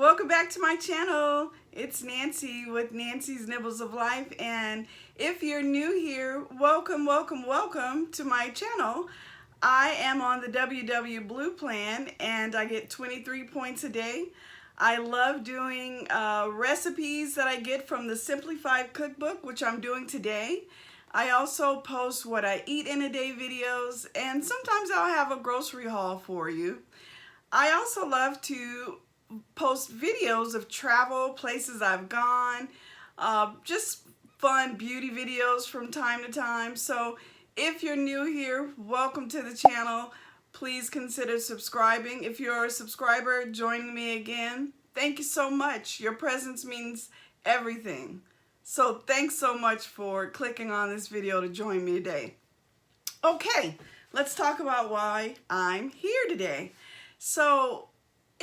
Welcome back to my channel. It's Nancy with Nancy's Nibbles of Life, and if you're new here, welcome to my channel. I am on the WW Blue plan and I get 23 points a day. I love doing recipes that I get from the Simplified Cookbook, which I'm doing today. I also post what I eat in a day videos, and sometimes I'll have a grocery haul for you. I also love to post videos of travel, places I've gone, just fun beauty videos from time to time. So if you're new here, welcome to the channel. Please consider subscribing. If you're a subscriber, joining me again, thank you so much. Your presence means everything. So thanks so much for clicking on this video to join me today. Okay, let's talk about why I'm here today. So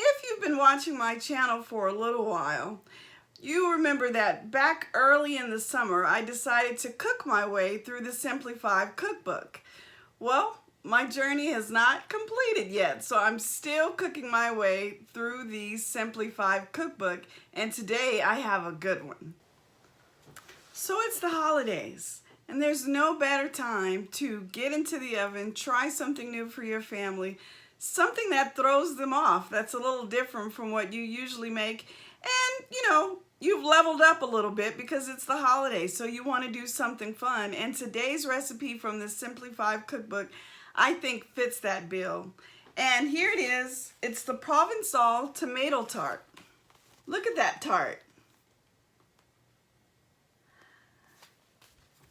if you've been watching my channel for a little while, you remember that back early in the summer, I decided to cook my way through the Simplified Cookbook. Well, my journey has not completed yet, so I'm still cooking my way through the Simplified Cookbook, and today I have a good one. So it's the holidays, and there's no better time to get into the oven, try something new for your family, something that throws them off, that's a little different from what you usually make, and you've leveled up a little bit because it's the holidays, so you want to do something fun. And today's recipe from the Simplified Cookbook, I think, fits that bill. And here it is. It's the Provençal tomato tart. Look at that tart.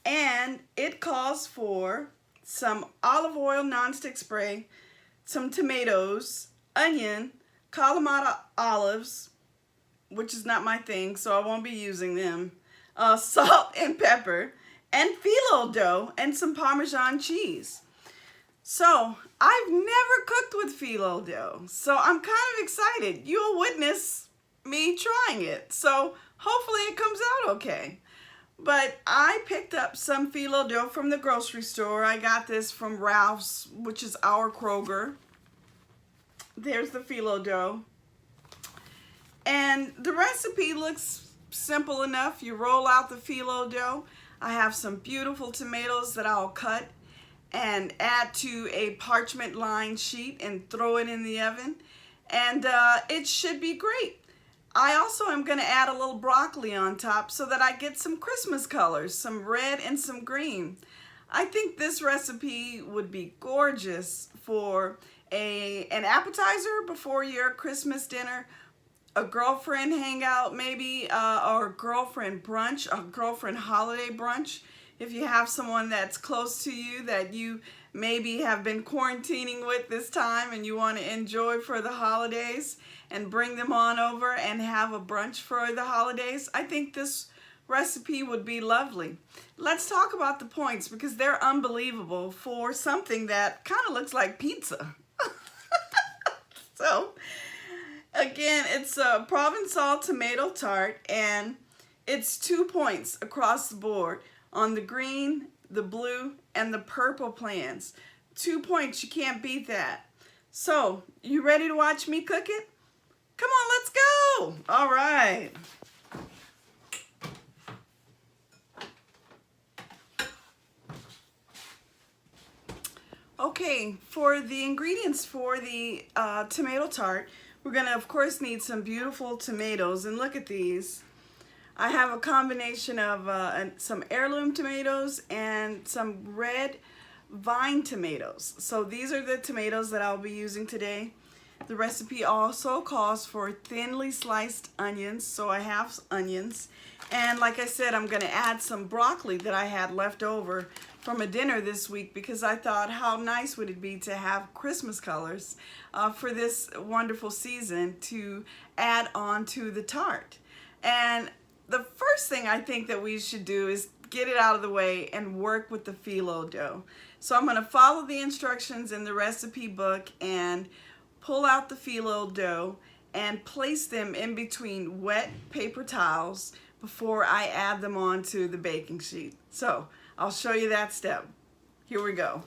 And it calls for some olive oil nonstick spray, some tomatoes, onion, Kalamata olives, which is not my thing, so I won't be using them, salt and pepper, and phyllo dough, and some Parmesan cheese. So I've never cooked with phyllo dough, so I'm kind of excited. You'll witness me trying it, so hopefully it comes out okay. But I picked up some phyllo dough from the grocery store. I got this from Ralph's, which is our Kroger. There's the phyllo dough. And the recipe looks simple enough. You roll out the phyllo dough. I have some beautiful tomatoes that I'll cut and add to a parchment lined sheet and throw it in the oven. And it should be great. I also am going to add a little broccoli on top so that I get some Christmas colors, some red and some green. I think this recipe would be gorgeous for an appetizer before your Christmas dinner, a girlfriend hangout maybe, or girlfriend brunch, a girlfriend holiday brunch. If you have someone that's close to you that you maybe have been quarantining with this time and you want to enjoy for the holidays and bring them on over and have a brunch for the holidays, I think this recipe would be lovely. Let's talk about the points because they're unbelievable for something that kind of looks like pizza. So again, it's a Provençal tomato tart, and it's 2 points across the board on the green, the blue, and the purple plans. 2 points, you can't beat that. So, you ready to watch me cook it? Come on, let's go! All right. Okay, for the ingredients for the tomato tart, we're gonna, of course, need some beautiful tomatoes, and look at these. I have a combination of some heirloom tomatoes and some red vine tomatoes. So these are the tomatoes that I'll be using today. The recipe also calls for thinly sliced onions, so I have onions. And like I said, I'm gonna add some broccoli that I had left over from a dinner this week because I thought how nice would it be to have Christmas colors for this wonderful season to add on to the tart. And the first thing I think that we should do is get it out of the way and work with the phyllo dough. So I'm gonna follow the instructions in the recipe book and pull out the phyllo dough and place them in between wet paper towels before I add them onto the baking sheet. So I'll show you that step. Here we go.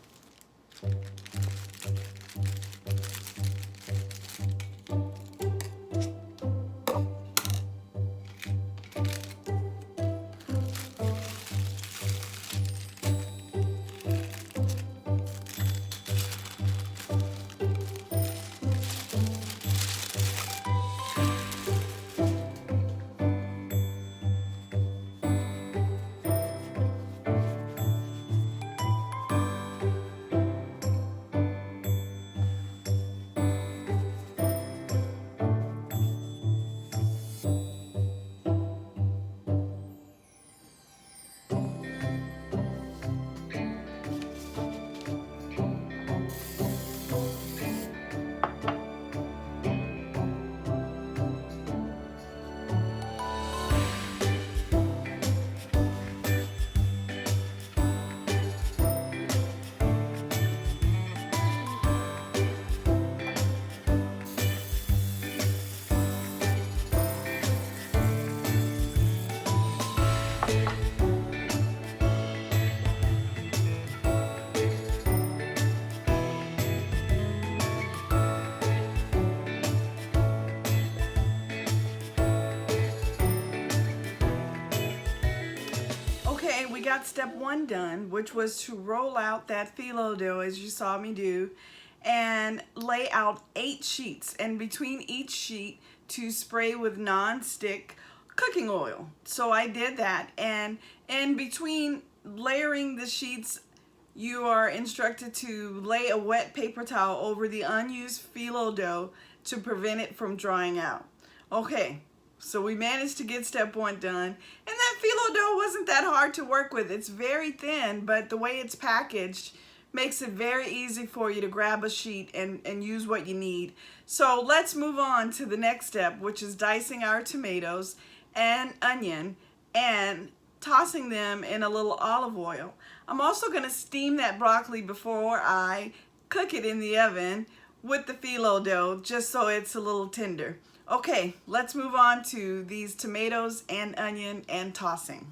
Okay, we got step 1 done, which was to roll out that phyllo dough as you saw me do and lay out 8 sheets, and between each sheet to spray with non-stick cooking oil. So I did that, and in between layering the sheets you are instructed to lay a wet paper towel over the unused phyllo dough to prevent it from drying out. Okay, so we managed to get step 1 done, and that phyllo dough wasn't that hard to work with. It's very thin, but the way it's packaged makes it very easy for you to grab a sheet and use what you need. So let's move on to the next step, which is dicing our tomatoes and onion and tossing them in a little olive oil. I'm also going to steam that broccoli before I cook it in the oven with the phyllo dough, just so it's a little tender. Okay, let's move on to these tomatoes and onion and tossing.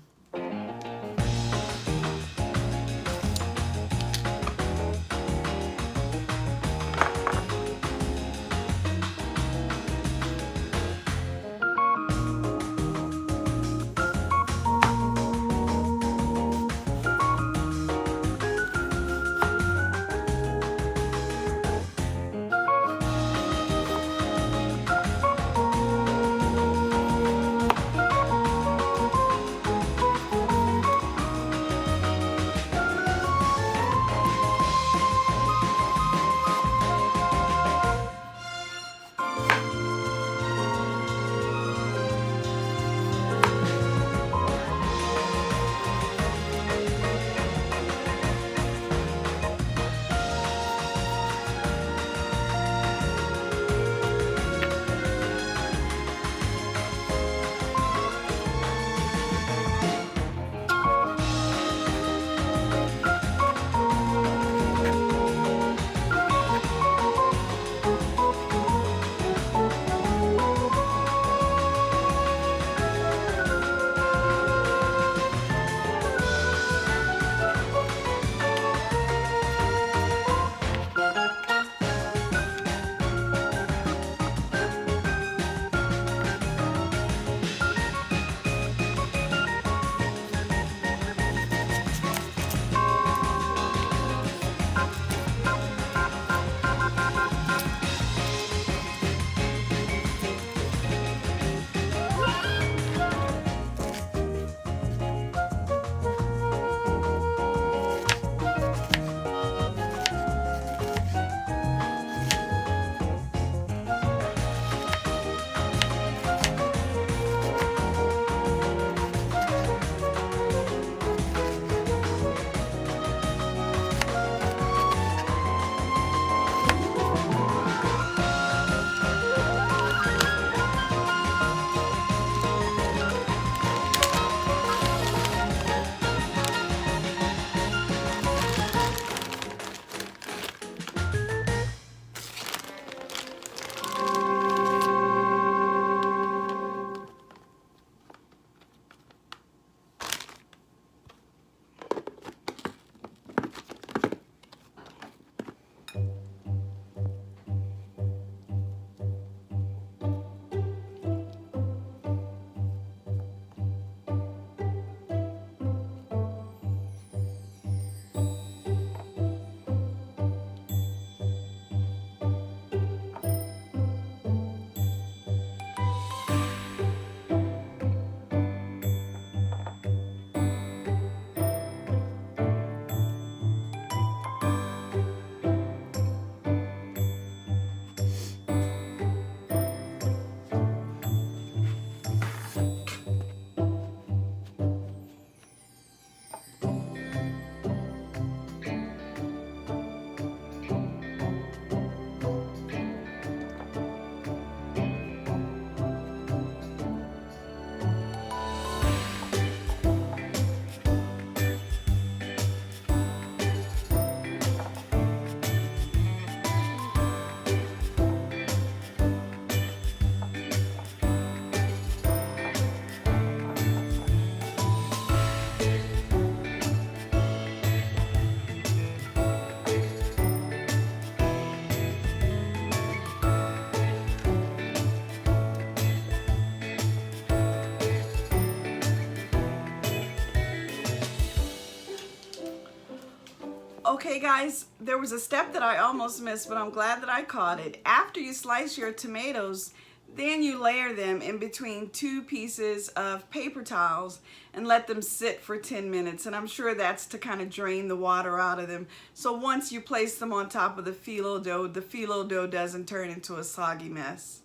Okay guys, there was a step that I almost missed, but I'm glad that I caught it. After you slice your tomatoes, then you layer them in between 2 pieces of paper towels and let them sit for 10 minutes. And I'm sure that's to kind of drain the water out of them. So once you place them on top of the phyllo dough doesn't turn into a soggy mess.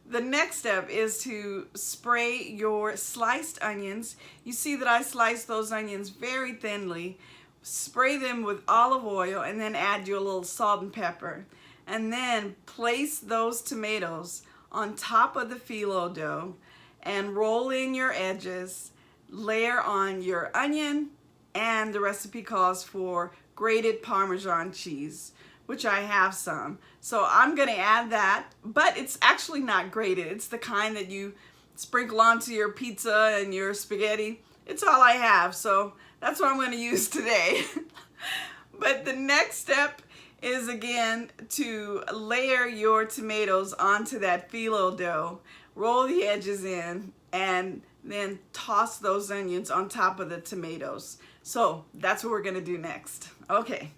The next step is to spray your sliced onions. You see that I sliced those onions very thinly. Spray them with olive oil and then add your little salt and pepper. And then place those tomatoes on top of the phyllo dough and roll in your edges. Layer on your onion, and the recipe calls for grated Parmesan cheese, which I have some. So I'm gonna add that, but it's actually not grated. It's the kind that you sprinkle onto your pizza and your spaghetti. It's all I have, so that's what I'm gonna use today. But the next step is again to layer your tomatoes onto that phyllo dough, roll the edges in, and then toss those onions on top of the tomatoes. So that's what we're gonna do next. Okay.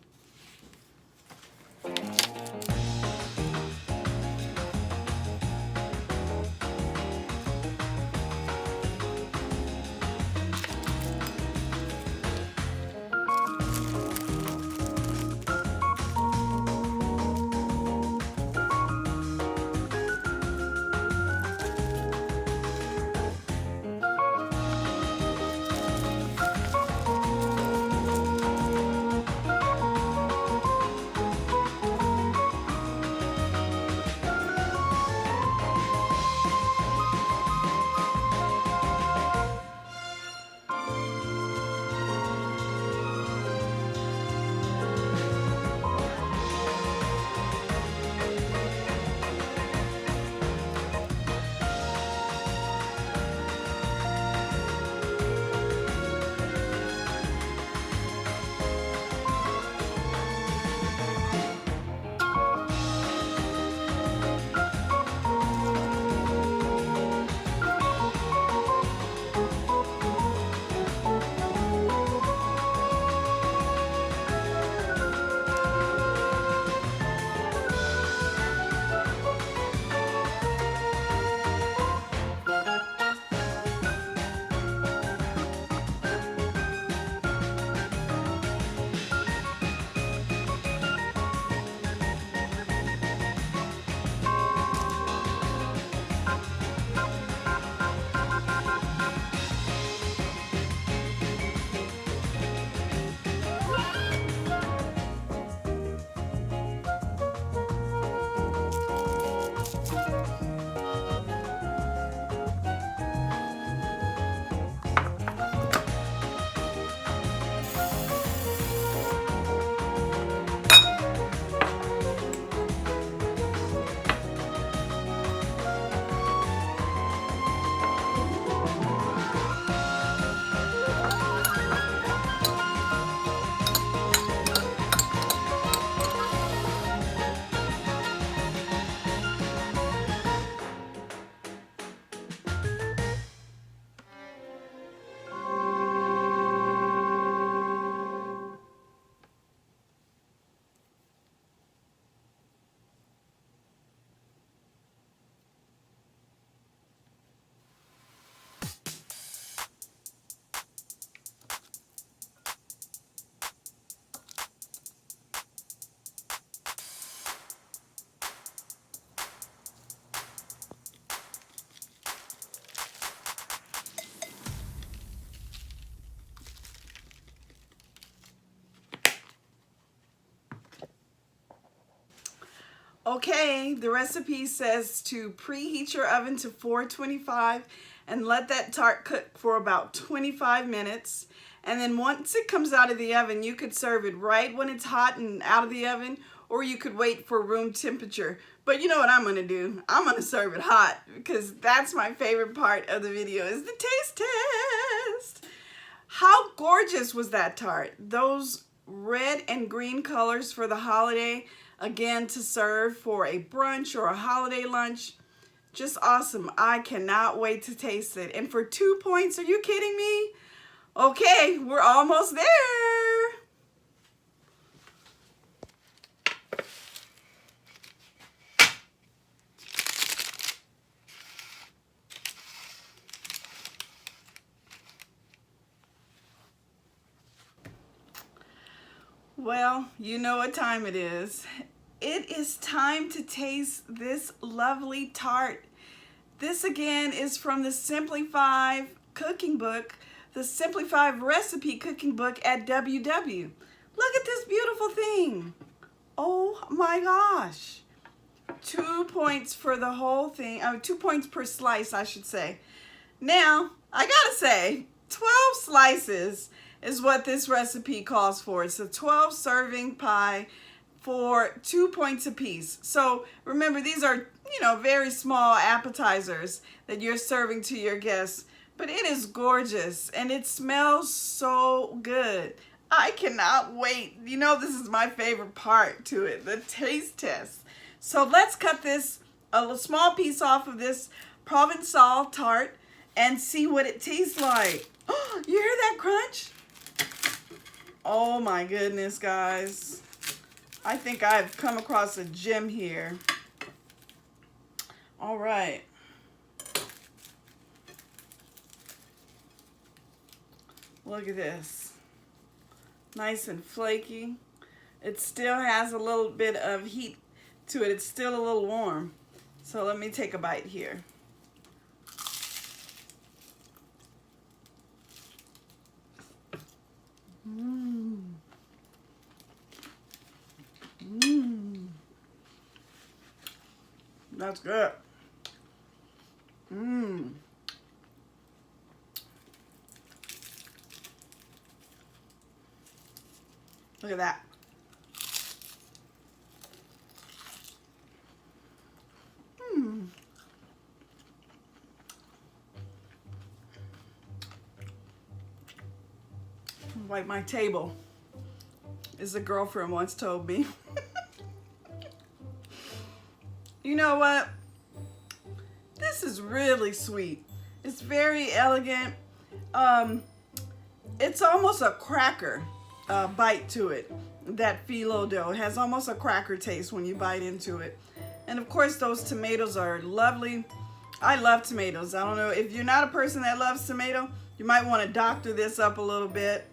Okay, the recipe says to preheat your oven to 425 and let that tart cook for about 25 minutes. And then once it comes out of the oven, you could serve it right when it's hot and out of the oven, or you could wait for room temperature. But you know what I'm gonna do? I'm gonna serve it hot because that's my favorite part of the video is the taste test. How gorgeous was that tart? Those red and green colors for the holiday. Again, to serve for a brunch or a holiday lunch. Just awesome. I cannot wait to taste it. And for 2 points, are you kidding me? Okay, we're almost there. Well, you know what time it is. It is time to taste this lovely tart. This again is from the Simply 5 cooking book, the Simply 5 recipe cooking book at WW. Look at this beautiful thing. Oh my gosh. 2 points for the whole thing. 2 points per slice, I should say. Now, I gotta say, 12 slices is what this recipe calls for. It's a 12 serving pie for 2 points apiece. So remember, these are, very small appetizers that you're serving to your guests. But it is gorgeous and it smells so good. I cannot wait. This is my favorite part to it, the taste test. So let's cut a small piece off of this Provençal tart and see what it tastes like. Oh, you hear that crunch? Oh my goodness, guys. I think I've come across a gem here. All right. Look at this. Nice and flaky. It still has a little bit of heat to it. It's still a little warm. So let me take a bite here. That's good. Look at that. Wipe my table, as a girlfriend once told me. You know what? This is really sweet. It's very elegant. It's almost a cracker bite to it. That phyllo dough has almost a cracker taste when you bite into it. And of course, those tomatoes are lovely. I love tomatoes. I don't know, if you're not a person that loves tomato, you might want to doctor this up a little bit.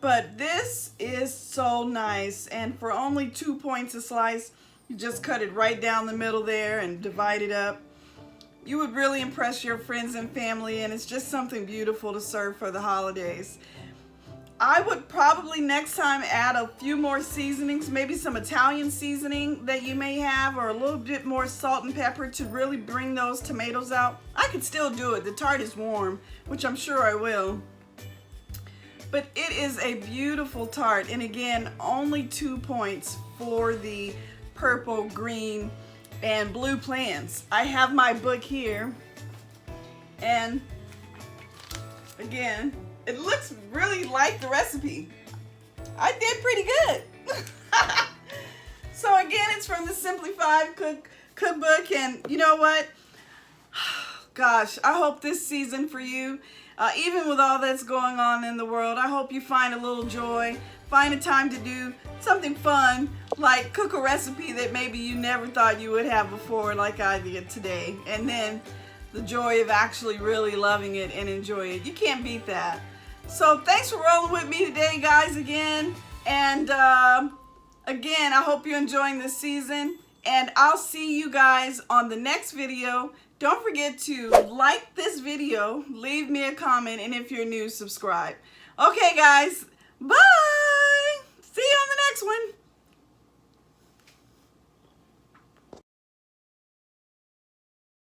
But this is so nice, and for only 2 points a slice, you just cut it right down the middle there and divide it up. You would really impress your friends and family, and it's just something beautiful to serve for the holidays. I would probably next time add a few more seasonings, maybe some Italian seasoning that you may have, or a little bit more salt and pepper to really bring those tomatoes out. I could still do it. The tart is warm, which I'm sure I will. But it is a beautiful tart, and again, only 2 points for the purple, green, and blue plants. I have my book here, and again, it looks really like the recipe. I did pretty good. So again, it's from the Simply 5 cookbook, and you know what? Gosh, I hope this season for you, even with all that's going on in the world, I hope you find a little joy, find a time to do something fun, like cook a recipe that maybe you never thought you would have before, like I did today. And then the joy of actually really loving it and enjoying it. You can't beat that. So thanks for rolling with me today, guys, again. And again, I hope you're enjoying this season. And I'll see you guys on the next video. Don't forget to like this video, leave me a comment, and if you're new, subscribe. Okay, guys, bye. See you on the next one.